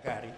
nagari.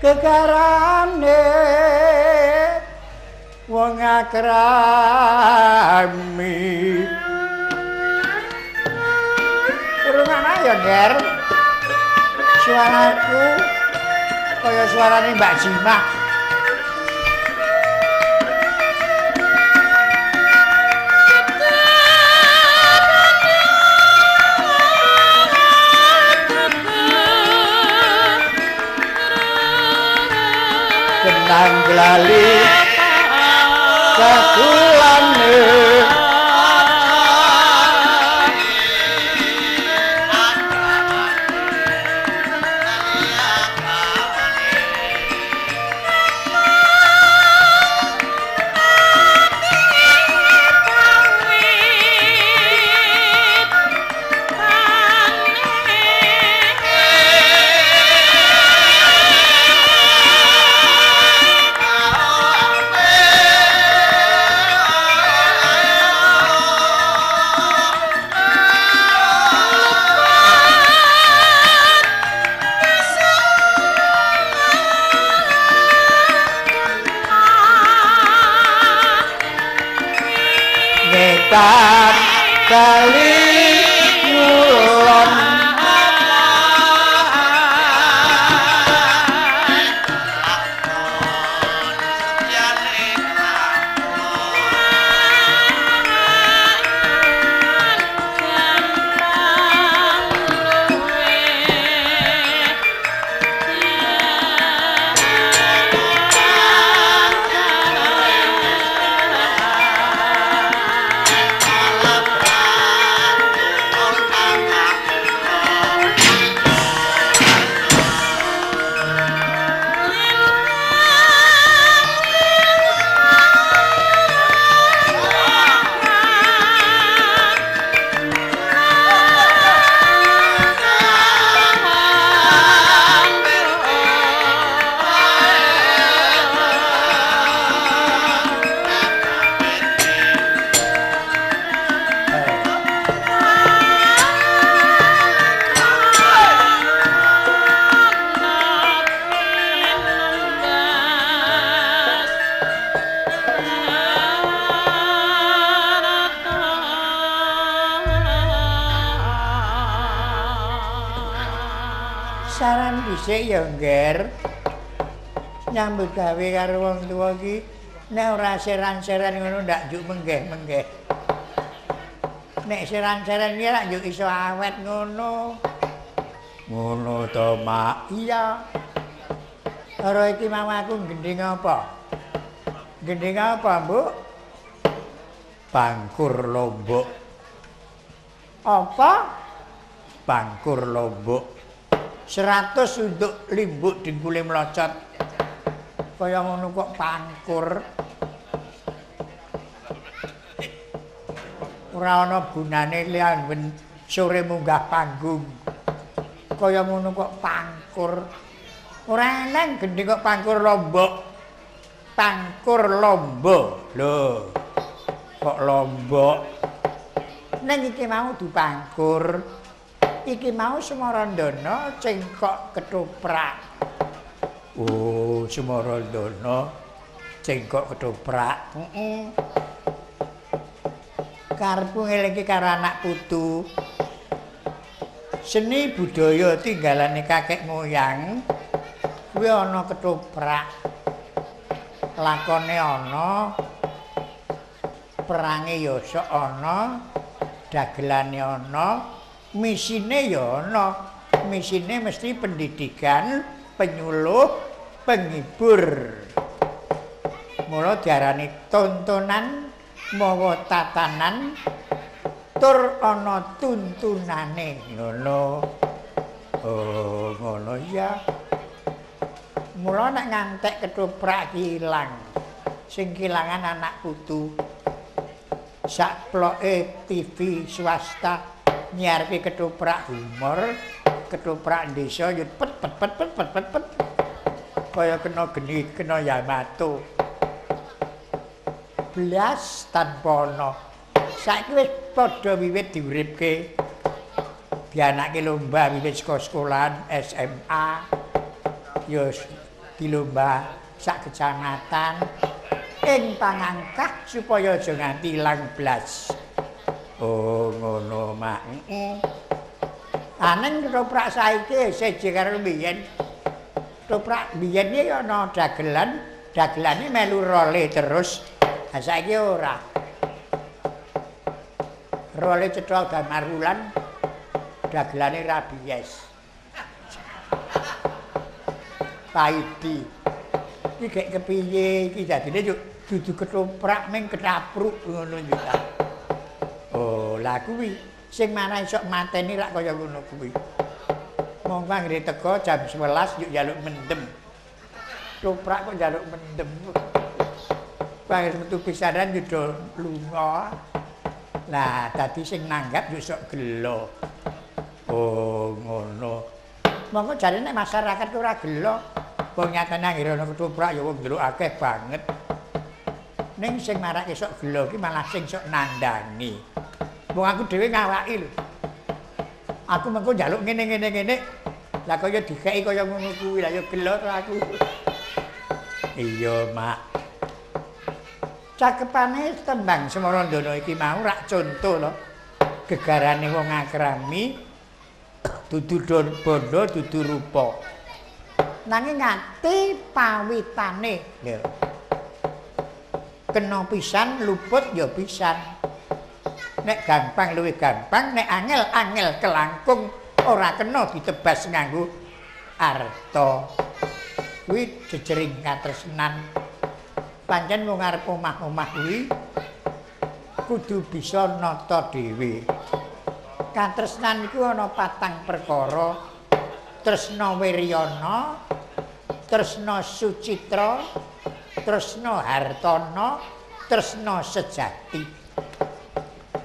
kekarane wong akrami urungan ayo Ger suaraku kaya suarane Mbak Jimah kenang glali kakulane nekat kali ngulon saran dhisik ya Ngger nyambut gawe karo wong tuwa iki nek ora seran-seran ngono ndak njuk menggeh-menggeh nek seran-seran iki lak njuk iso awet ngono to Mak iya karo iki mau aku gending apa Mbuk Bangkur Lombok apa Bangkur Lombok 100 untuk limbuk dingkule mlocot kaya ngono kok pangkur ora ana gunane liyan sore munggah panggung kaya ngono kok pangkur ora eneng gendhing kok pangkur Lombok lho kok Lombok neng iki mau dipangkur iki mau Semarandana cengkok ketoprak. Oh, Semarandana cengkok ketoprak. Karepku ngelingi karo anak putu. Seni budaya tinggalane kakek moyang kuwi ana ketoprak. Lakone ana, perange ya sok ana, dagelane ana. Misine ya ana, misine mesti pendidikan, penyuluh, penghibur. Mula diarani tontonan mawa tatanan tur ana tuntunane ngono. Oh, ngono ya. Mula nek ngantek ketoprak ilang. Sing kilangan anak putu. Sak ploke TV swasta nyiarke ketoprak humor, ketoprak desa yo pet. Kaya kena geni, kena Yamato. Blas tanpa ana. Saiki wis padha wiwit diuripke. Dianake lomba wiwit sekolahan SMA. Yo dilomba sak kecamatan ing pangangkah supaya aja nganti ilang blas. Oh ngono mak. Aneng ketoprak saiki seje karo biyen. Ketoprak biyen iki ana dagelan, dagelane melu role terus. Lah saiki ora. Role cetha gambar wulan, dagelane rabies. Paidi. Iki gek kepiye iki dadine yo dudu ketoprak ming ketapruk ngono yo ta. Oh, lah kuwi sing mana iso mateni rak kaya ngono kuwi. Monggo anggere teko jam 11 yuk njaluk mendem. Ketoprak kok njaluk mendem. Bangir metu pisanan yo do lunga. Lah dadi sing nanggap yo sok gelo. Oh, ngono. Monggo jarene nek masyarakat ora gelo. Wong nyatane anggere ana ketoprak ya wong ndelok akeh banget. Ning sing marake sok gelo ki malah sing sok nandhangi. Wong aku dhewe ngawaki lho. Aku mengko njaluk ngene. Lah kaya dikeki kaya ngono kuwi lah ya gelo to aku. Iya, Mak. Cakepane tembang Semarandana iki mau rak conto lho. Gegarane wong akrami dudu bondo dudu rupa. Nanging ati pawitane lho. Kena pisan luput ya pisan. Nek gampang luwih gampang, nek angel kelangkung ora kena ditebas nganggo arta. Kuwi jejering katresnan. Pancen wong arep omah-omah kuwi kudu bisa nata dhewe. Katresnan iku ana 4 perkara. Tresna wiryana, tresna sucitra, tresna hartana, tresna sejati.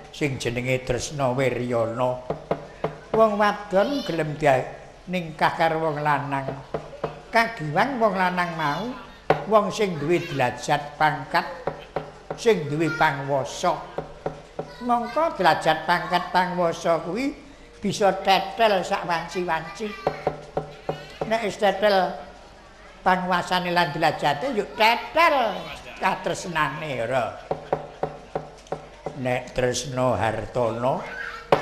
Sing jenenge tresna wiryana. Wong wadon gelem ningkah karo wong lanang. Kagiwang wong lanang mau wong sing duwe derajat pangkat, sing duwe pangwasa. Mongko derajat pangkat pangwasa kuwi bisa tetel sak wanci-wanci. Nek wis tetel panguasane lan derajate yuk tetel katresnane ora. Nek tresna hartana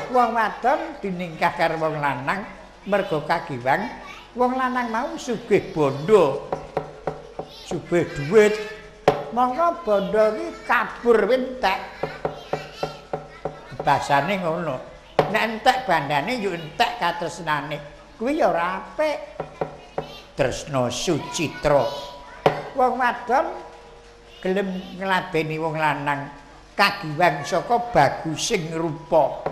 wong wadon diningkah karo wong lanang merga kagiwang wong lanang mau sugih bondo. Sugih dhuwit. Mongko bondo iki kabur entek. Basane ngono. Nek entek bandane yo entek katresnane. Kuwi ya ora apik. Tresna sucitra. Wong wadon gelem ngladeni wong lanang kagiwang saka bagusing rupa.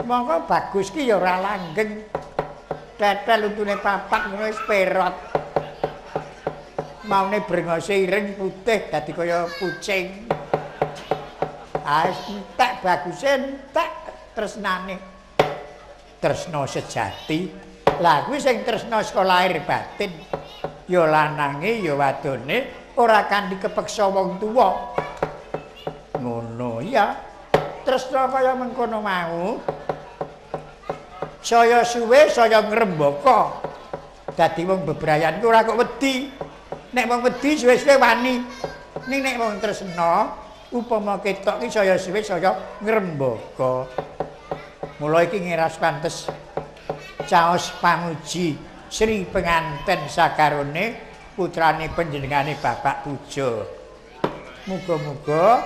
Monggo bagus ki ya ora langgeng. Tetel untune papat ngono wis perot. Maune brengose ireng putih dadi kaya kucing. Ah entek baguse entek tresnane. Tresna sejati. Lah kuwi sing tresna saka lahir batin. Ya lanange ya wadone ora kanthi kepeksa wong tuwa. Ngono ya. Tresna kaya mengkono mau. Saya suwe saya ngrembaka. Dadi wong bebrayan ku ora kok wedi. Nek wong wedi suwe-suwe wani. Ning nek wong tresna upama ketok ki saya suwe saya ngrembaka. Mula iki ngiras pantes caos pamuji Sri penganten sakarone putrane panjenengane Bapak Pujo. Muga-muga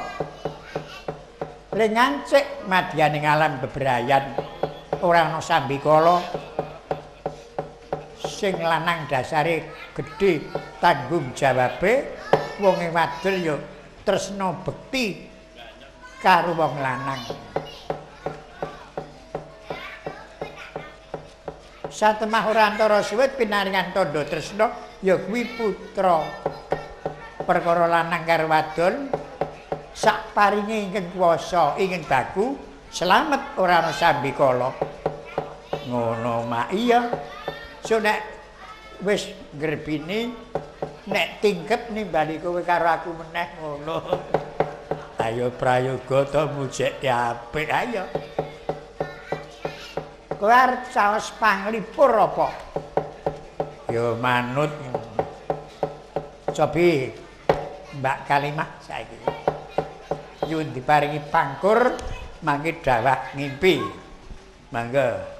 lengancik madyaning alam bebrayan ora ana sambikala sing lanang dasare gedhe tanggung jawabe wong wadon ya tresna bekti karo wong lanang. Satemah ora antara suwit pinaringan tandha tresna ya kuwi putra. Perkara lanang karo wadon sak paringe ingkang kuwasa ingkang baku slamet ora ana sambikala. Ngono mak iya. So nek wis grebine nek tingkep nimbali kowe karo aku meneh ngono. Ayo prayoga to mujek apik ayo. Kowe arep saos panglipur apa? Ya manut Cobi Mbak Kalimah saiki. Nyuwun diparingi pangkur mangke dawah ngimpi. Mangga.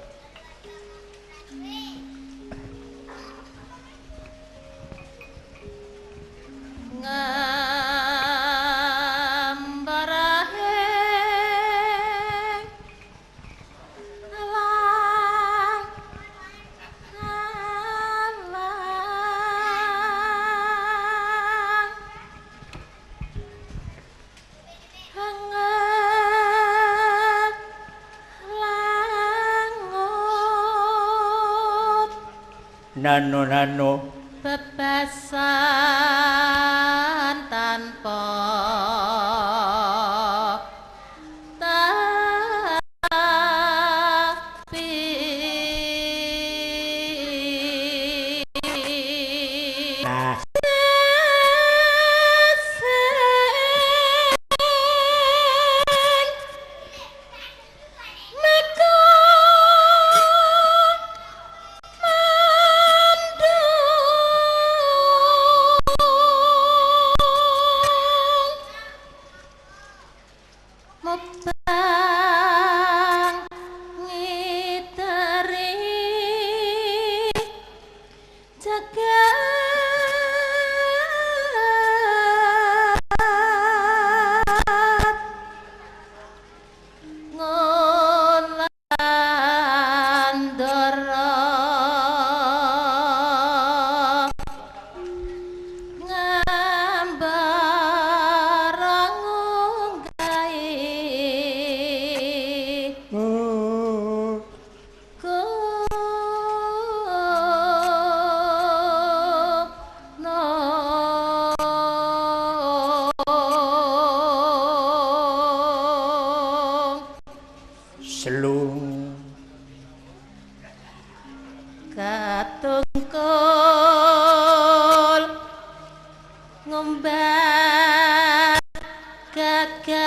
Nano bebasan tanpa tapi nah selung katungkul ngumbar gagasan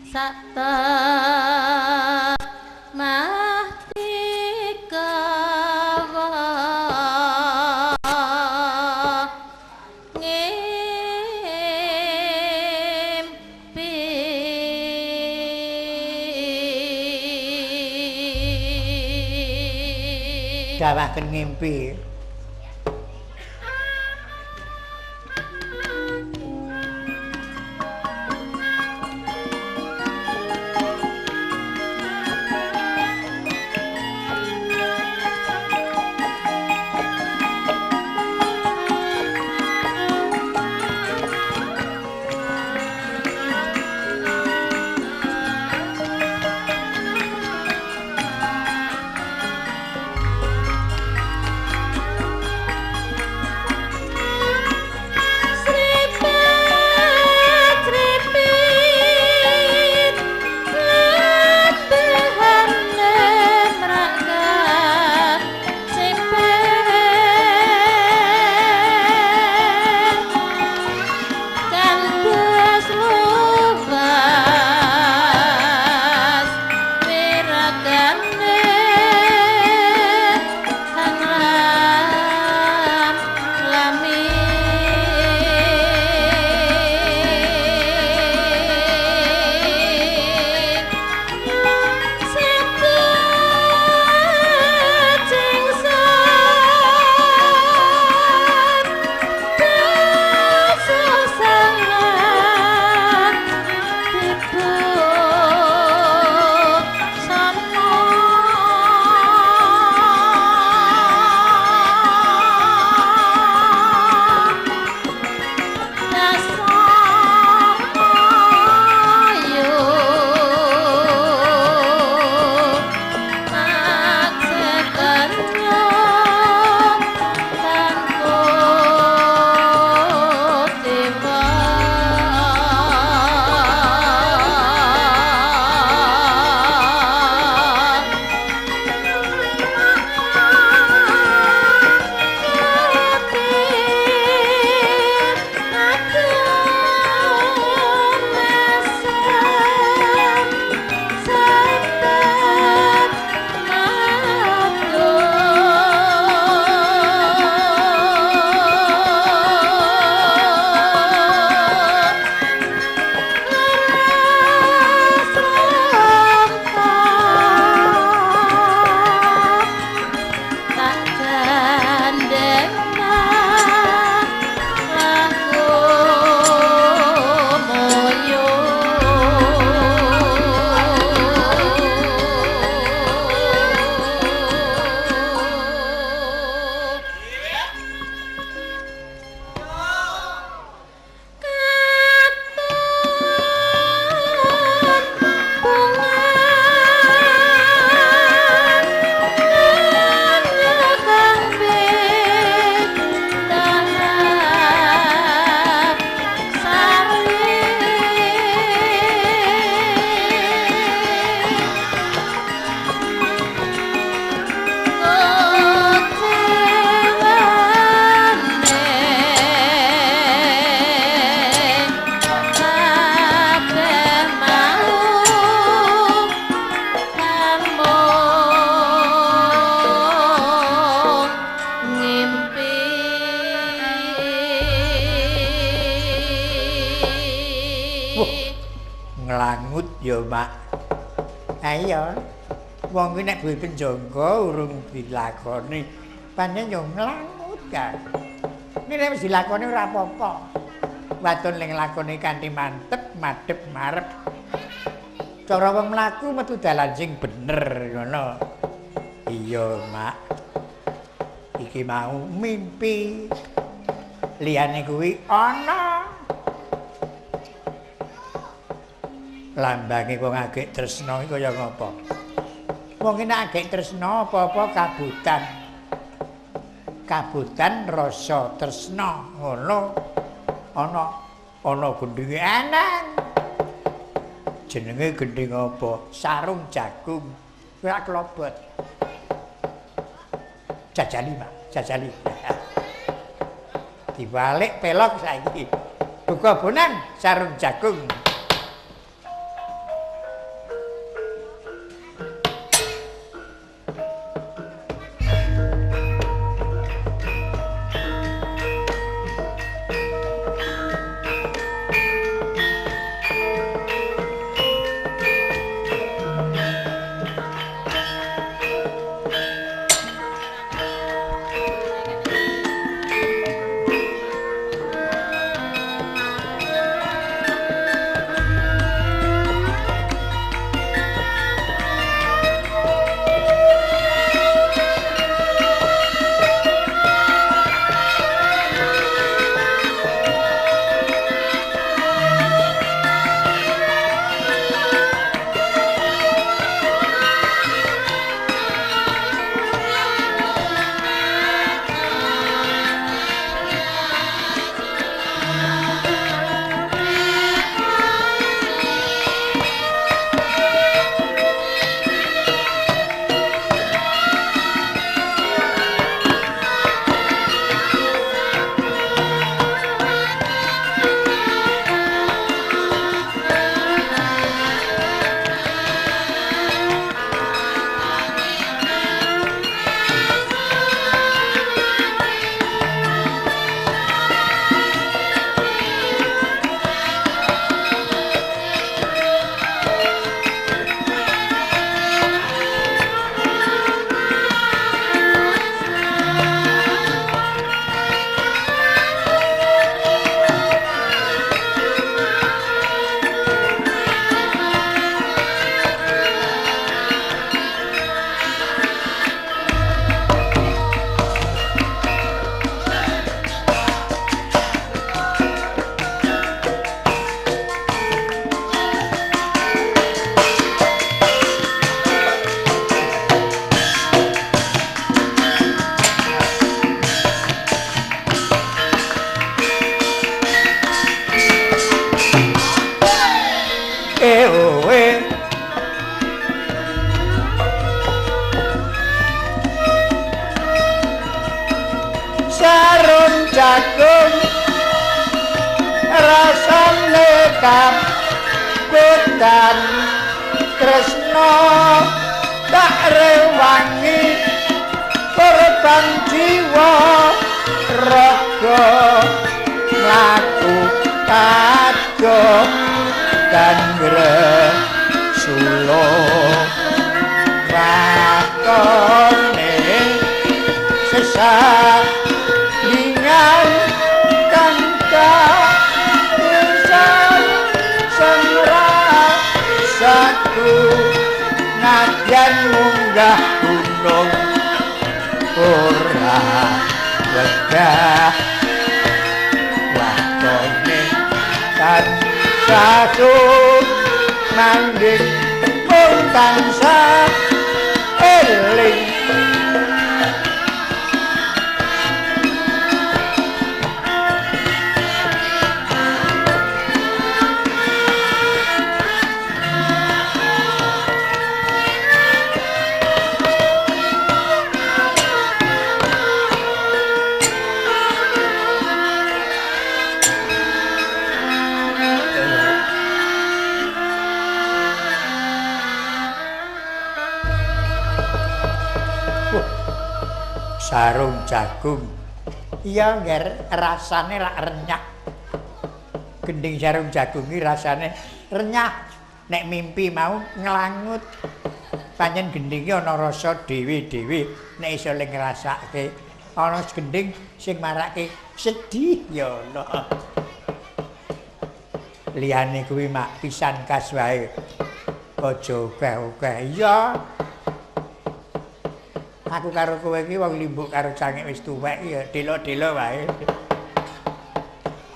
sakta dawaken ngimpi. nglangut ya, Mak. Ayo. Wong kuwi nek duwe penjangga urung dilakoni, pancen yo nglangut kan. Nek wis dilakoni ora apa-apa. Wadon ning lakoni kanthi mantep, madhep, marep. Cara wong mlaku metu dalan sing bener ngono. Iya, Mak. Iki mau mimpi. Liyane kuwi ana. Lambange wong agek tresna iki kaya ngapa? Wong nek agek tresna apa-apa kabutan. Kabutan rasa tresna ngono. Ana gendhinge anang. Jenenge gendhing apa? Sarung jagung. Ora klobot. Jajali, Mak, jajali. Dibalik pelok saiki. Buka bonang sarung jagung. jagung rasane kabutan tresno tak rewangi korban jiwa raga mlaku kadok kangre sulo rakone sesat dengan kangka usai semrah satu nadyan munggah gunung ora wegah wakone kan satu nanding mung tansah eling sarung jagung iya ngger rasane lak renyah gending sarung jagung iki rasane renyah nek mimpi mau nglangut. Panjen gendhinge ana rasa dhewe-dhewe nek iso ling ngrasake. Ana gendhing sing marake sedih ya Allah. Liyane kuwi mak pisan kas wae. Aja akeh-akeh. Iya. Aku karo kowe iki wong limbuk karo cangik wis tuwek ya delo-delo wae.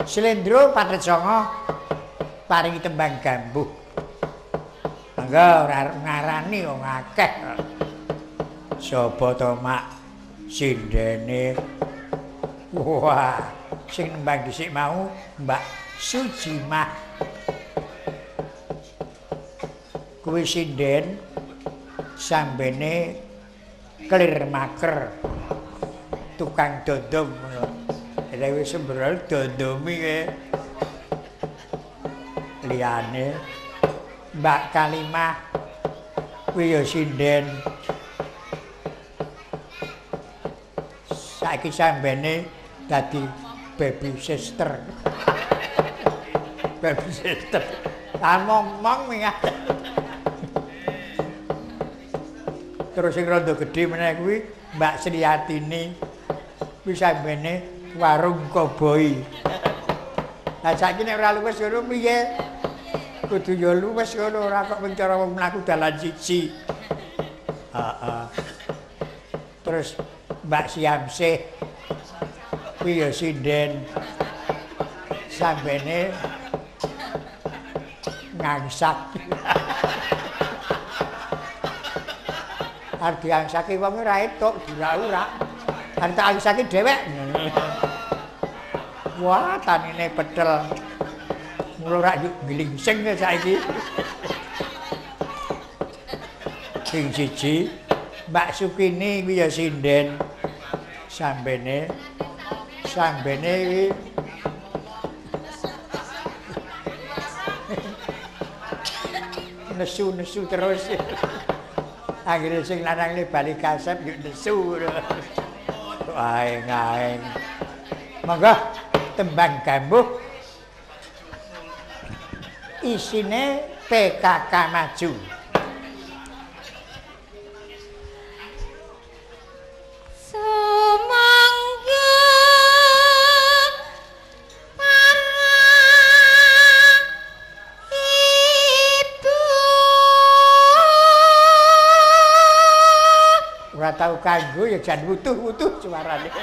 Slendro Patresanga paringi tembang gambuh. Mangga ora ngarani wong akeh. Sapa to mak sindene? Wah, sing nembang dhisik mau Mbak Sujimah. Kuwi sinden sambene Klir maker tukang dodom ngono. Dhewe wis sembrol dodomi ke. Liyane Mbak Kalimah kuwi ya sinden. Saiki sambene dadi baby sister. Baby sister. Ngomong mingah. Terus sing rada gedhe meneh kuwi Mbak Sriyatini kuwi sambene warung koboi. Lah saiki nek ora luwes ngono piye? Kudu ya luwes ngono ora kok mung cara wong mlaku dalan siji. Heeh. Terus Mbak Siamsih kuwi ya sinden sambene ngangsak. Arep diangsake wong ora etuk, dira-ura. Arep tak angsake dhewek. Wah, tanine pedhel. Mula ora glingsing saiki. Sing siji Mbak Sukini kuwi ya sinden. Sambene kuwi nesu-nesu terus. Akhirnya sing lanang le bali kasep yuk nesu. Aeng-aeng. Monggo tembang gambuh. Isine PKK Maju. Ora tau kanggo ya jan wutuh-wutuh suarane.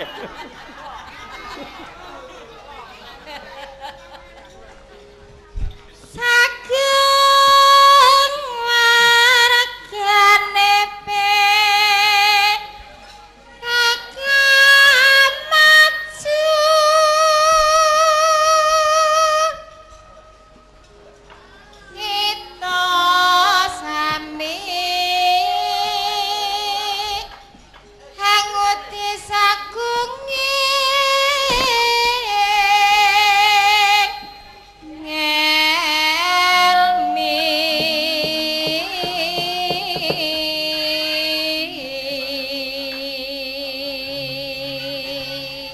Sageng wargane PKK Maju. Kita sami hanguti sagunge ngelmi.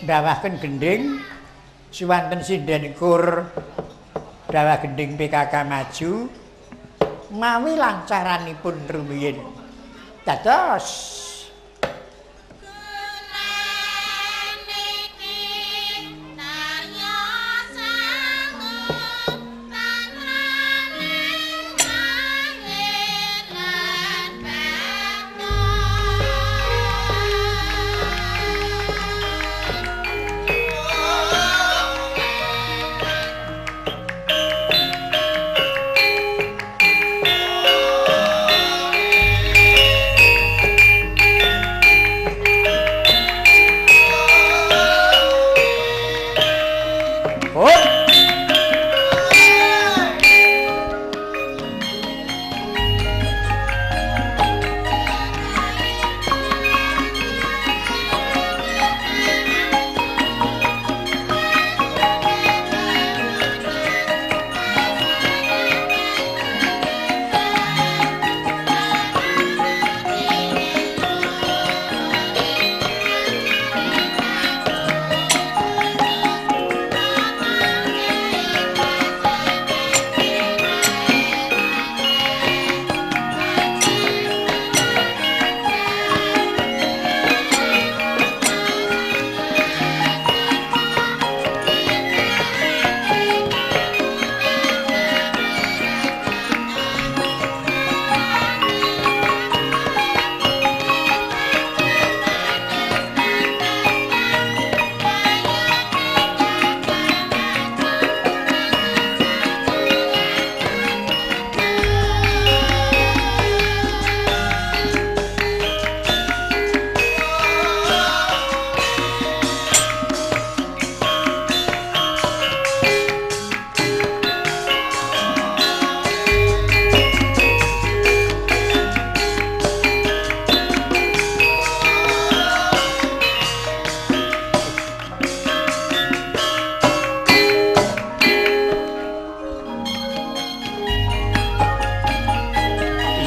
Dawaken gending suwanten sinden kur dawah gending PKK Maju mawi lancaranipun rumiyin. Dados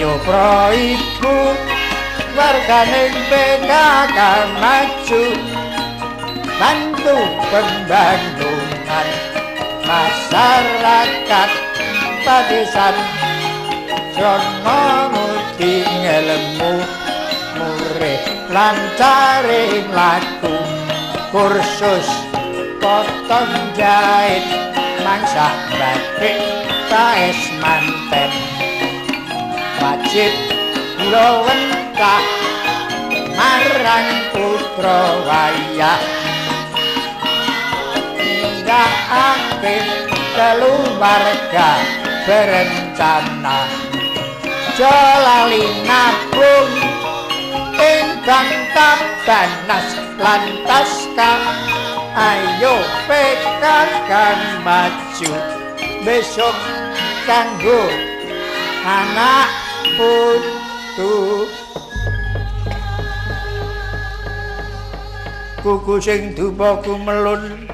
Nyupra iku warganing PKK maju bantu pembangunan masyarakat padesan jono ngudi ngelmu murih lancaring laku kursus potong jahit mangsa batik taes manten wajib kula wentah marang putra wayah nindakake keluarga berencana jalali nabung ingkang tabanas lantaska ayo PKK maju besok kanggo anak putu kuku sing dupa kumelun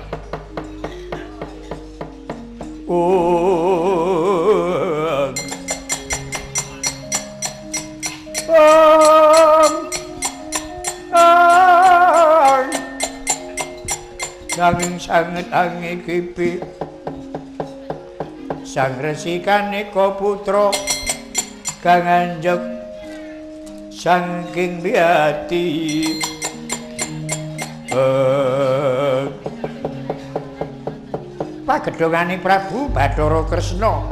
nanging sanget angi kipi sang resikane putra kang anjek saking biati pagedhongane Prabu Bathara Kresna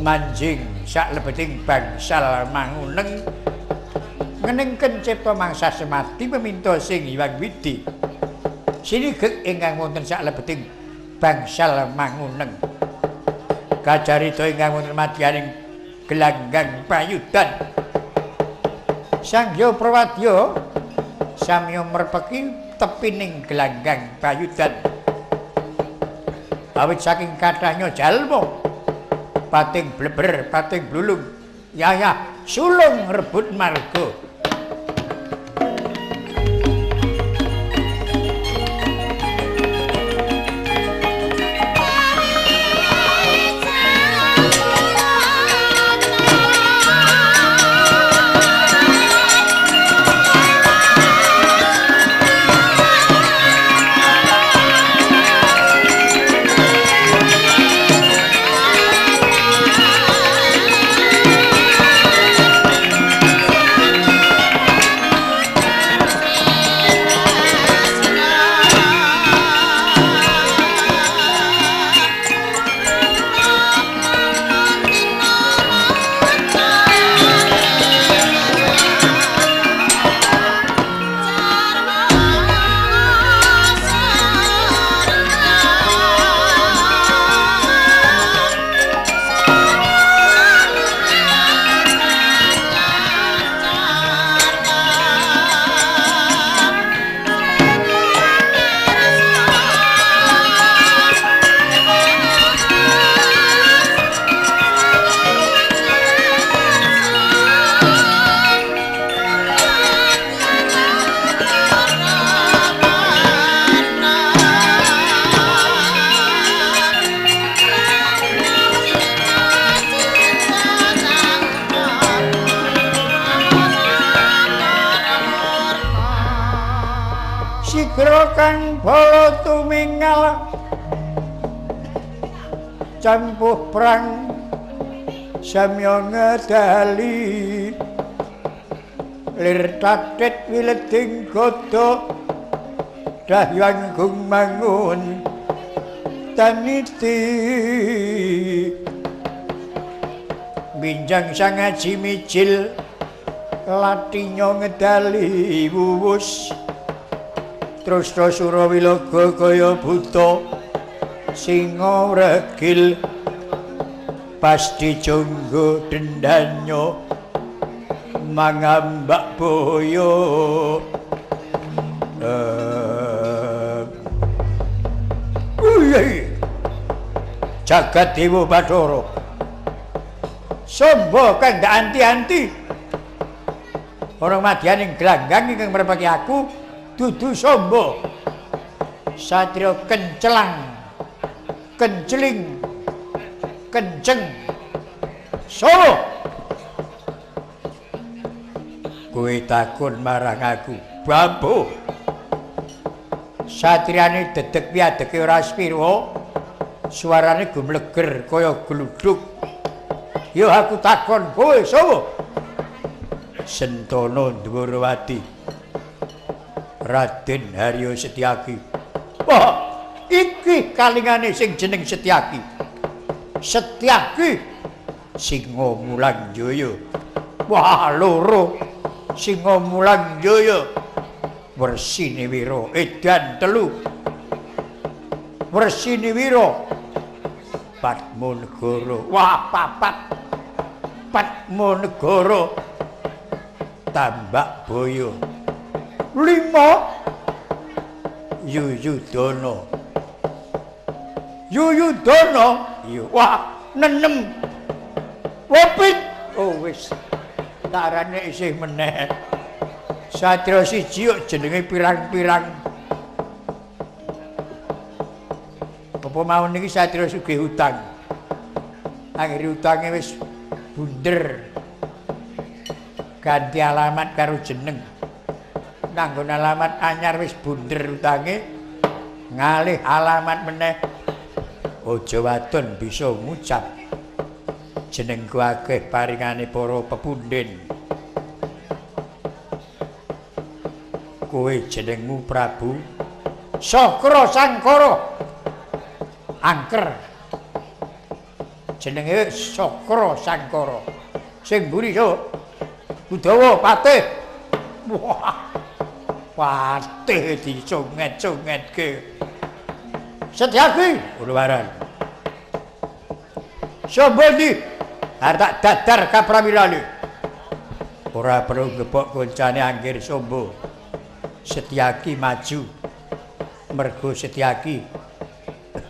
manjing saklebeting bangsal manguneng ngenengken cipta mangsa semati peminta sing Hyang Widi sinigek ingkang wonten saklebeting bangsal manguneng kacarita ingkang wonten madyaning gelanggang payudan Sangya Prawadya samya merpeki tepining gelanggang payudan awit saking kathahnya jalma pating bleber pating blulung yaya sulung rebut marga kang bala tumingal campuh perang samya ngadali lir tatet wileding godha dahyang gumangun taniti binjang sang aji mijil latinyo ngedali wuwus Trusna Surawilaga kaya buta singa regil pasti jonggo dendanyo mangambak boyo jagat Dewa Bathara sombo kang ndak anti-anti ora madyaning glanggang ingkang merpeki aku dudu sombo satria kencelang kenceling kenceng solo kowe takon marang aku. Bambu. Satriane dedeg piadeke ora spira. Suarane gumleger kaya gluduk. Yo aku takon kowe sapa? Sentana Dwarawati. Raden Haryo Setyaki. Wah, iki kalingane sing jeneng Setyaki. Setyaki Singa Mulang Jaya. Wah, loro Singa Mulang Jaya. Wersine Wira edan 3. Wersine Wira Padmanegara. Wah, 4. Padmanegara. Tambak Boyo. 5. Yuyudana. Yuyudana. Wah, 6. Wopit. Oh wis. Tarane isih meneh. Satria siji kok jenenge pirang-pirang. Apa mau niki Satria sugih utang. Akhire utange wis bunder. Ganti alamat karo jeneng. Nanggon alamat anyar wis bunder utange. Ngalih alamat meneh. Aja wadon bisa ngucap. Jenengku akeh paringane para pepunden. Kowe jenengmu Prabu Sakra Sangkara. Angker. Jenenge Sakra Sangkara. Sing mburi yo Udawa Patih. Wah. Patih dicunget-cungetke. Setyaki Uluwaran. Sobondi arep dadar kaprawirane. Ora perlu gebok koncane anggir sombo. Setyaki maju. Mergo Setyaki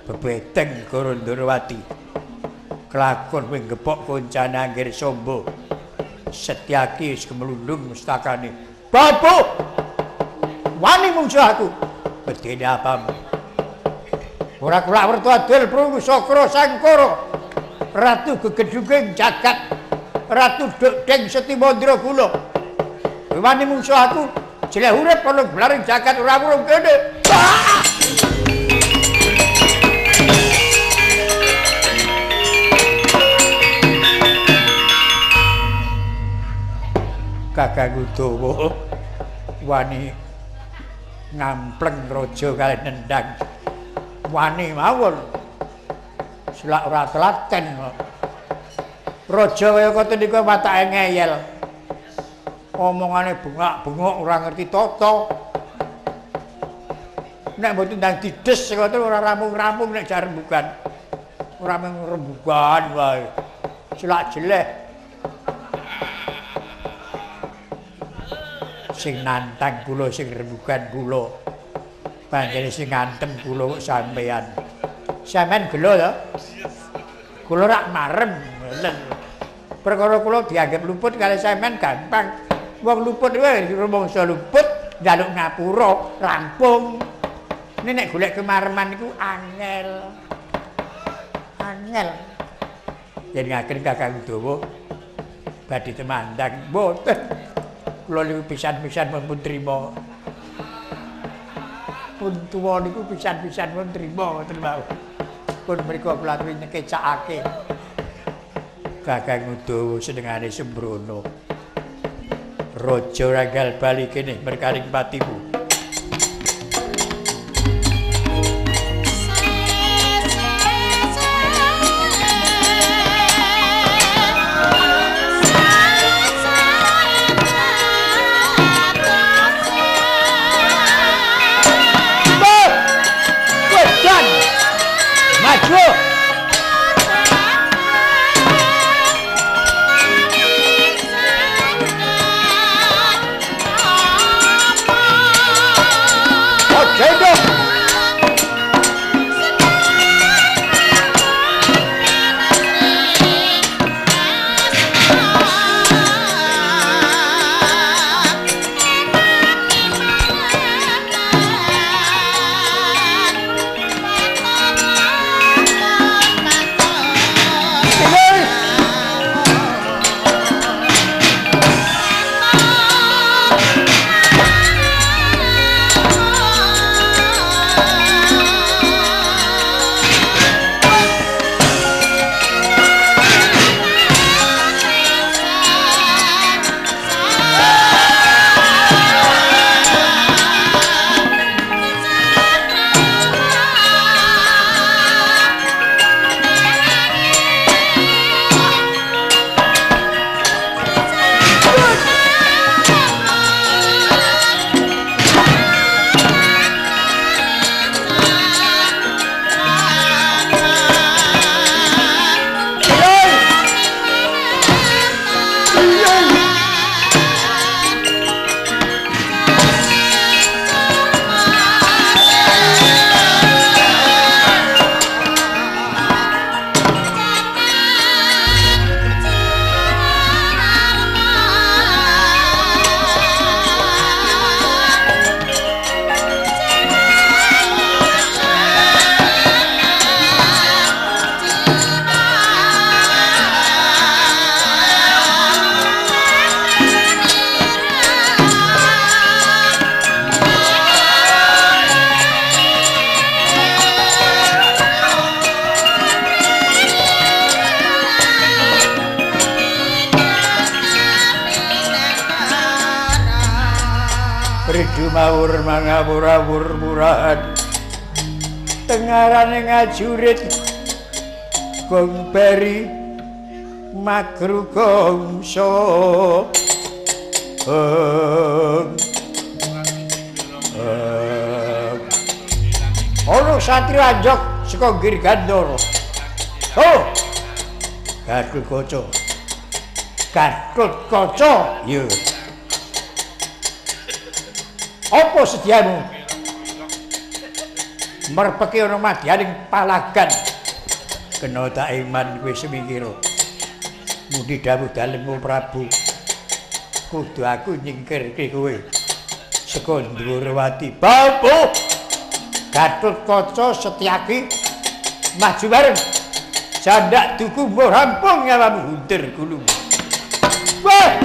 bebeteng karo Ndrawati. Kelakon kowe gebok koncane anggir sombo. Setyaki wis kemlundung mustakane. Babu. Wani mungsuh aku. Bedene apamu? Ora kelak wertu adil Prabu Sakra Sangkara. Ratu gegeduging jagat. Ratu Deng Setimandra kula. Wani mungsuh aku. Jeleh urip ana blaring jagat ora urung kene. Kakang Udawa wani ngampleng raja kalih nendhang. Wani mawon. Selak ora telaten kok. Raja kaya ngoten niku watake ngeyel. Omongane bengak-bengok ora ngerti tata. Nek mboten ndang dides ngoten ora rampung-rampung nek jar rembugan. Ora mung rembugan wae. Selak jeleh. Sing nantang kula sing rembugan kula. Panjenengan sing ngantem kula kok sampean. Sampeyan gelo to? Kula rak marem. Perkara kula dianggep luput kalih sampean gampang. Wong luput wae rumangsa luput, njaluk ngapura, rampung. Nek golek kemareman niku angel. Angel. Yen ngaken Kakang Udawa badhe temandang mboten. Kula niku pisan-pisan pun trima. Pun tuwa niku pisan-pisan pun trima ngoten mawon. Pun mriku kula aturi nyekecake. Kakang Udawa senengane sembrono. Raja Ranggal bali kene merkaring patimu. Ridu mawur mangawur-awur-murahan tengarane ngajurit gong beri magru gongso ono satria anjok saka Girgandara Gatotkaca ya apa sediamu merpeki ana madyaning palagan kena tak iman kowe semingkira mundi dawuh dalemmu Prabu kudu aku nyingkirke kowe saka Ndrawati Bapu Gatotkaca Setyaki maju bareng jandak duku mbok rampung nyawamu hundir gulung wah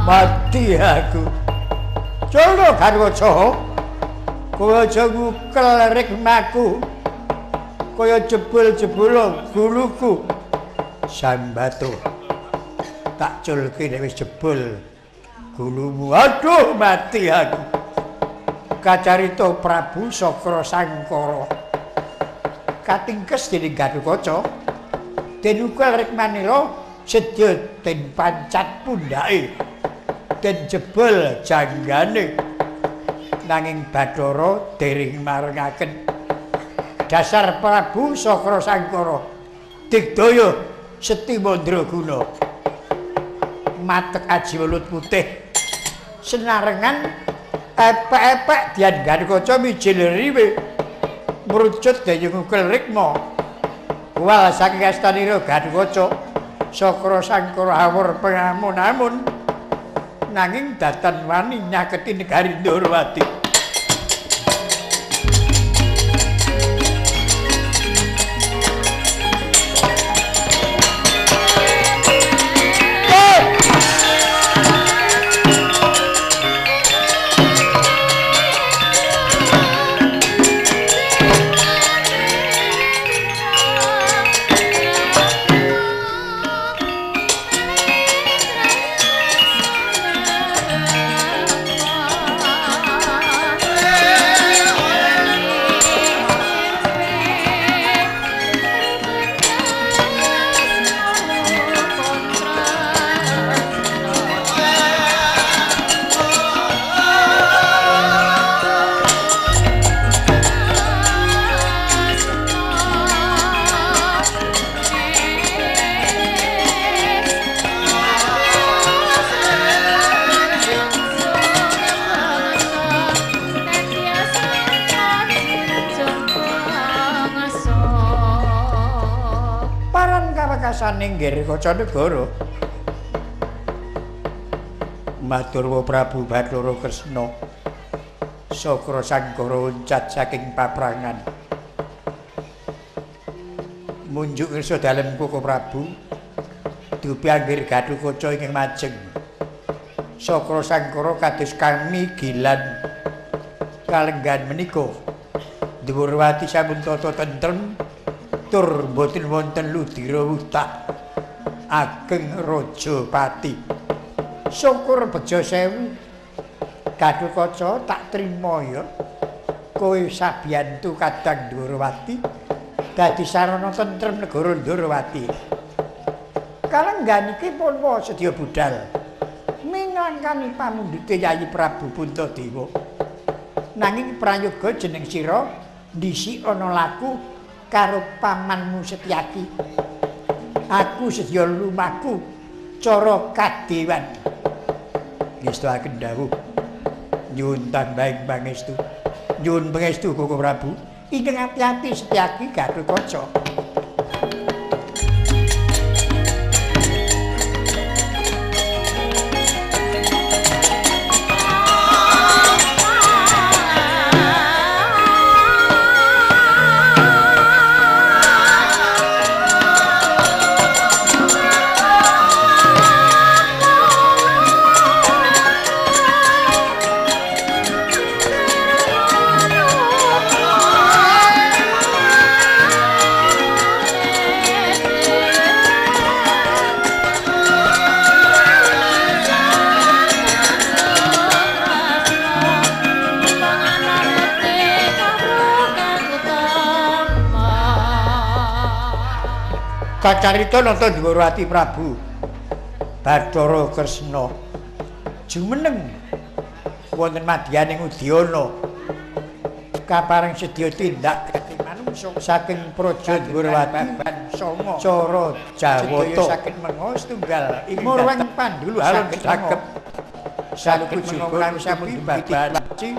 mati aku Colo Garwaca kowe aja ngukel rikmaku kaya jebul-jebul guluku Sambatu tak culke nek wis jebul gulumu aduh mati aku kacarita Prabu Sakra Sangkara katingkes dening Gatotkaca den ukel rikmanira sedya den pancat pundhake den jebul janggane nanging Bathara dering marengaken dasar Prabu Sakra Sangkara digdaya Seti Mandraguna matek aji welut putih senarengan epek-epek dian Gatotkaca mijil riwe mrucut daya ngukel rikma wal saking astanira Gatotkaca Sakra Sangkara awur pengamun-amun nanging datan wani nyaketi negari Ndrawati. Saning Girkacanegara Madurwa Prabu Bathara Kresna Sakra Sangkara uncat saking paprangan munjuk ngersa dalem Koko Prabu dupi anggir Gatotkaca ingkang majeng Sakra Sangkara kados kami gilan kalenggan menika Dwarawati sampun tata tentrem tur boten wonten ludira wutah ageng Rajapati syukur bejo sewu Gatotkaca tak trima ya kowe sabiyantu kadang Dwarawati dadi sarana tentrem negara Dwarawati. Kalenggan iki pun sedya budal. Minangkani pamundhute Yayi Prabu Puntadewa. Nanging prayoga jeneng sira ndhisik ana laku karo pamanmu Setyaki. Aku sedya lumaku cara kadewan. Ngestaken dawuh. Nyuwun tambahing pangestu. Nyuwun pangestu Koko Prabu. Ingkang ati-ati Setyaki Gatotkaca. Kacarita nata Dwarawati Prabu Bathara Kresna jumeneng wonten madyaning Udyana kapareng sedya tindak manungsa saking praja Dwarawati Sanga cara Jawata saking menga setunggal ing murweng Pandulu alun dagep saluku juga sampun dibabaci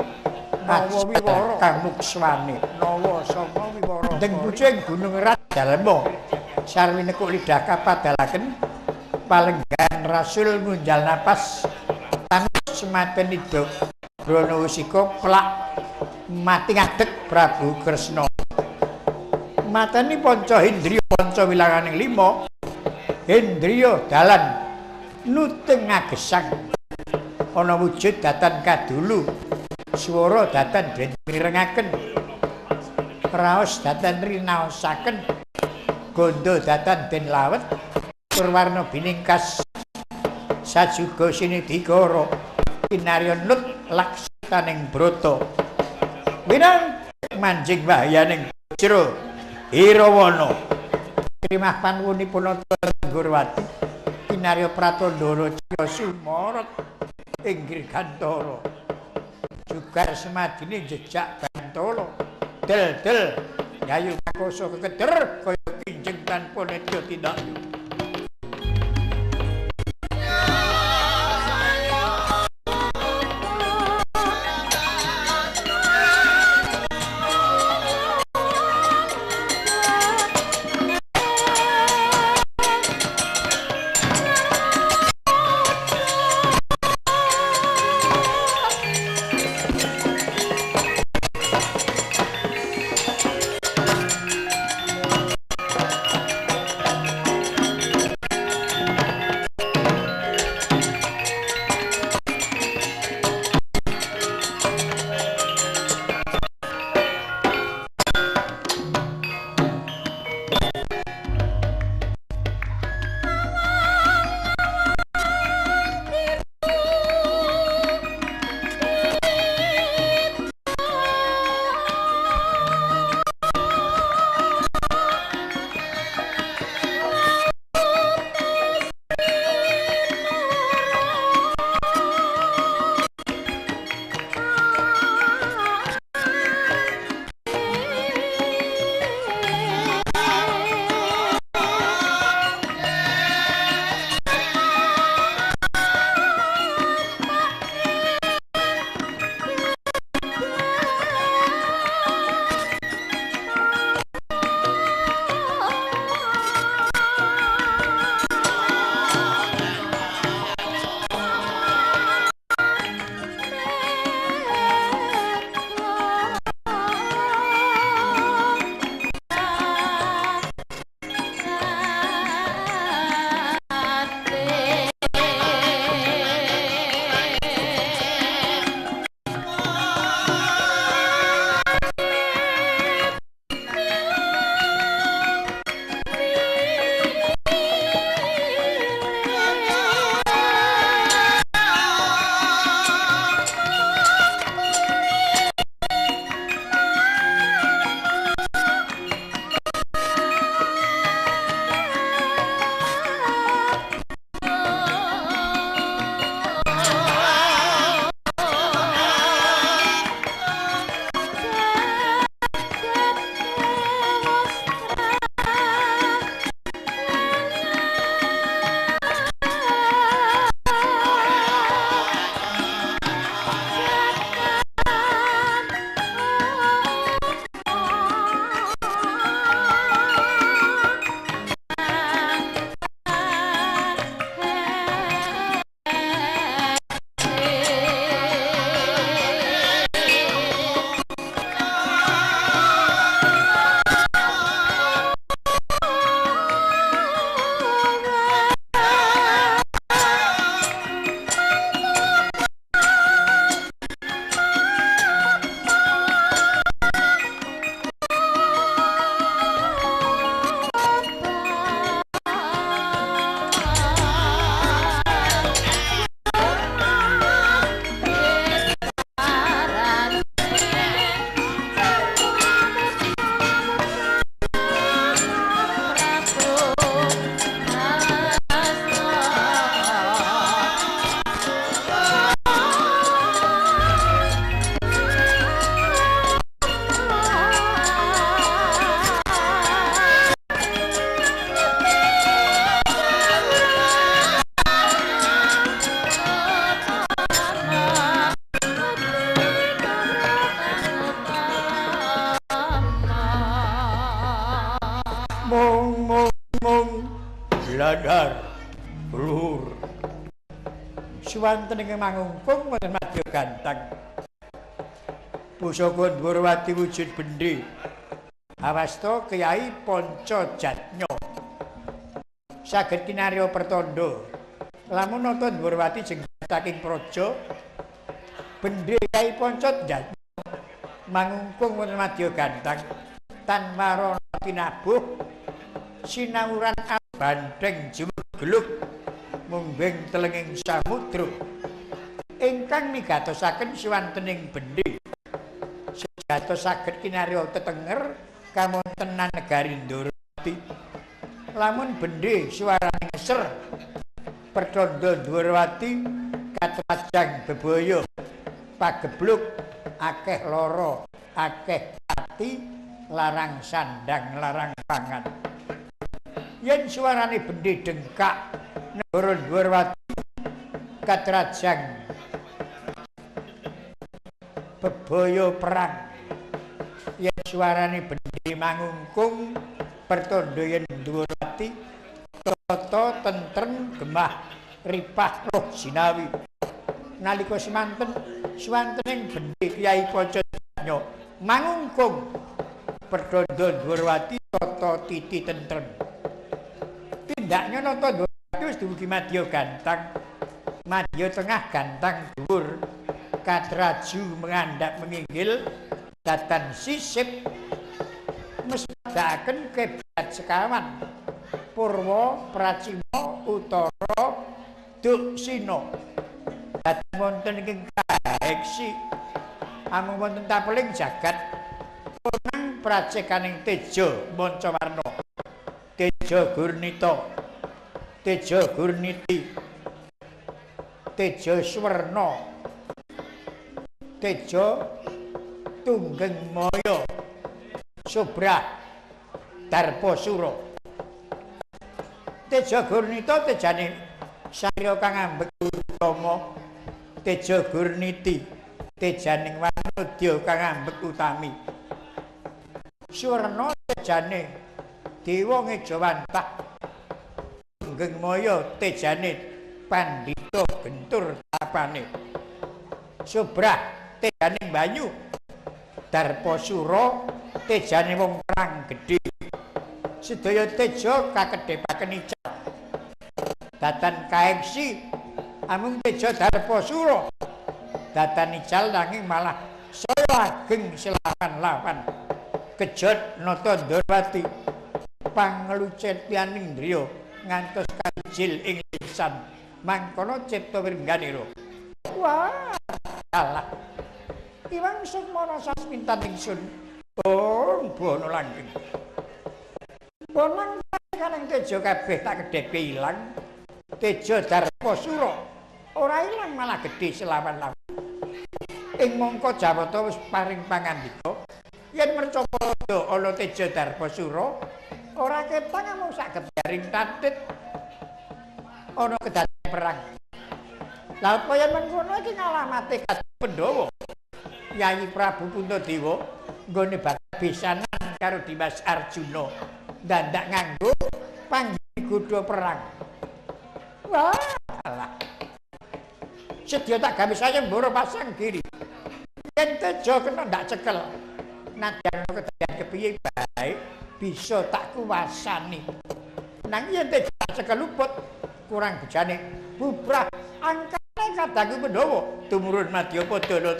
nawa wiwara kamukswane nawa sanga wiwara deng pucing gunung Rat dalema sarwi nekuk lidah kapadalaken palenggan rasul ngunjal napas tanus sematen idok Branawasika plak mati ngadeg Prabu Kresna mateni panca indriya panca wilanganing 5 indriya dalan nuting ngagesang ana wujud datan kadulu swara datan den mirengaken raos datan rinaosaken gondo datan den lawet purwarna biningkas sajuga sinidikara kinarya nut laksananing brata winang manjing wahayaning Jra Irawana trimah panuwunipun Dwarawati kinarya Pratandara Jaya Sumarot inggih Gantara jugar semadine jejak Bantala del-del Yayu Makasa kekeder kaya kinjeng tanpa nedya tindak. Dandar Luhur Suwanten ing mangungkung wonten madya gantang Pusaka Dwarawati wujud bendhe awasta Kyai Pancajatnya saged kinarya pertanda lamun nata Dwarawati jeng saking praja bendhe Kyai Pancajatnya mangungkung wonten madya gantang tanpa rana pinabuh sinawuran bandeng jumgluk mungging telenging samudra ingkang migatosaken swantening bendhe sejatos saged kinarya tetenger kamontenan negari Dwarawati lamun bendhe swarane ngeser pertanda Dwarawati katrajang bebaya pagebluk akeh lara akeh pati larang sandang larang pangan yen suarane bendhe dengkak negara Dwarawati katrajang bebaya perang yen suarane bendhe mangungkung pertanda yen Dwarawati tata tentrem gemah ripah roh jinawi nalika semanten swantening bendhe Kyai Pancajatnya mangungkung pertanda Dwarawati tata titi tentrem tindaknya nata Dwarawati wis dumugi madya gantang madya tengah gantang dhuwur katraju mengandhap menginggil datan sisip mesthakaken kebat sekawan purwa pracima utara duksina dhateng wonten ing kaheksi amung wonten tapeling jagat punang pracekaning teja mancawarna teja gurnita teja gurniti teja swerna teja tunggeng maya subrah darpasura teja gurnita tejane sarya kang ambek utama teja gurniti tejaning wanudya kang ambek utami swerna tejane dewa ngejawantah tunggeng maya tejane pandhita gentur tapane subrah tejaning banyu darpasura tejane wong perang gedhe sedaya teja kakedhepaken ical datan kaeksi amung teja darpasura datan ical nanging malah saya ageng selawan-lawan kejot nata Dwarawati panglucet yanindriya ngantos kanjil ing lisan mangkono cipta wirganira wah alah Iwang Sukmana sasmintan ingsun bono langgeng bonang kanang teja kabeh tak kedhepe ilang teja Darpasura ora ilang malah gedhe selawan-lawan ing mangka Jawata wis paring pangandika yen mercapada ana teja Darpasura ora ketang mung sak gebyaring tatit ana kedaden perang lha apa yen mengkono iki ngalamate kadhe Pandhawa Yayi Prabu Puntadewa nggone bakal besanan karo Dimas Arjuna ndandak nganggo panggodha perang. Wah, alah. Sedya tak gawe sayembara pasang kiri. Yen teja kena ndak cekel. Nadyan kedayan kepiye bae bisa tak kuwasani. Nang yen teja cekel luput kurang bejane bubrah angkane kadangku Pandhawa tumurun Madyapada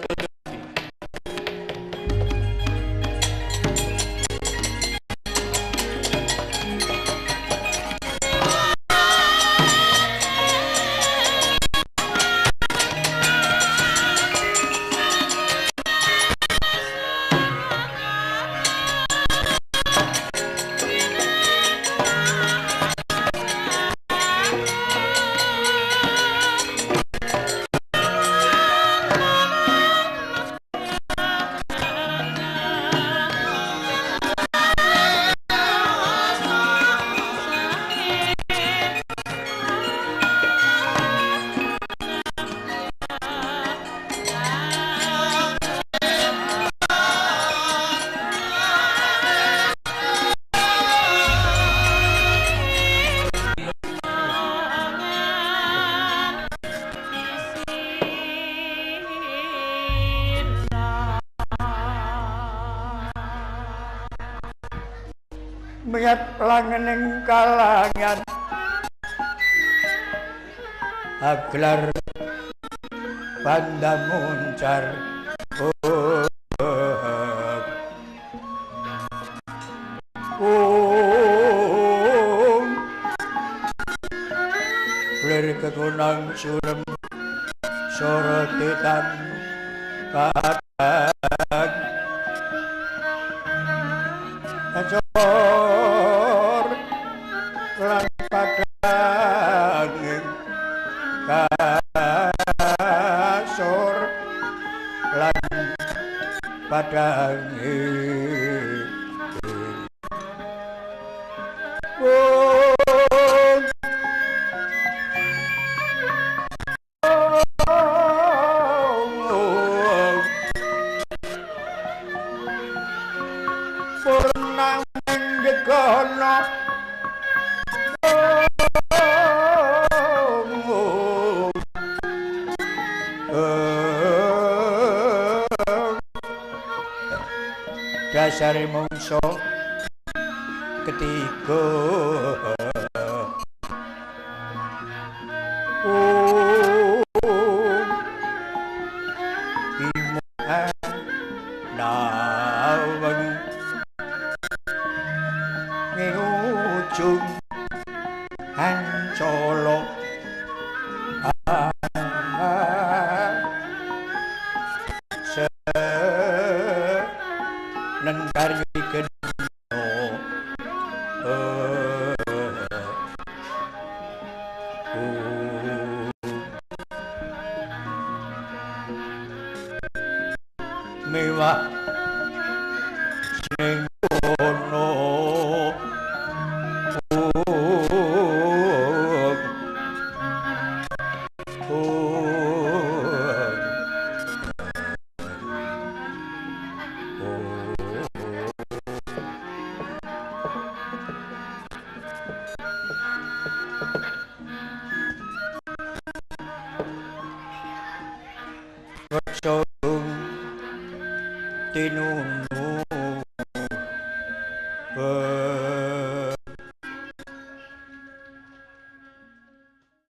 Miat langening kalangan aglar banda muncar lir ketunang surem sorotetan padang Kacor lan padang kasor lan padang purnang gegono dasare mungso ketiga nawang ngujung hancolo nentar geno mewah ning kono Sodung tinunu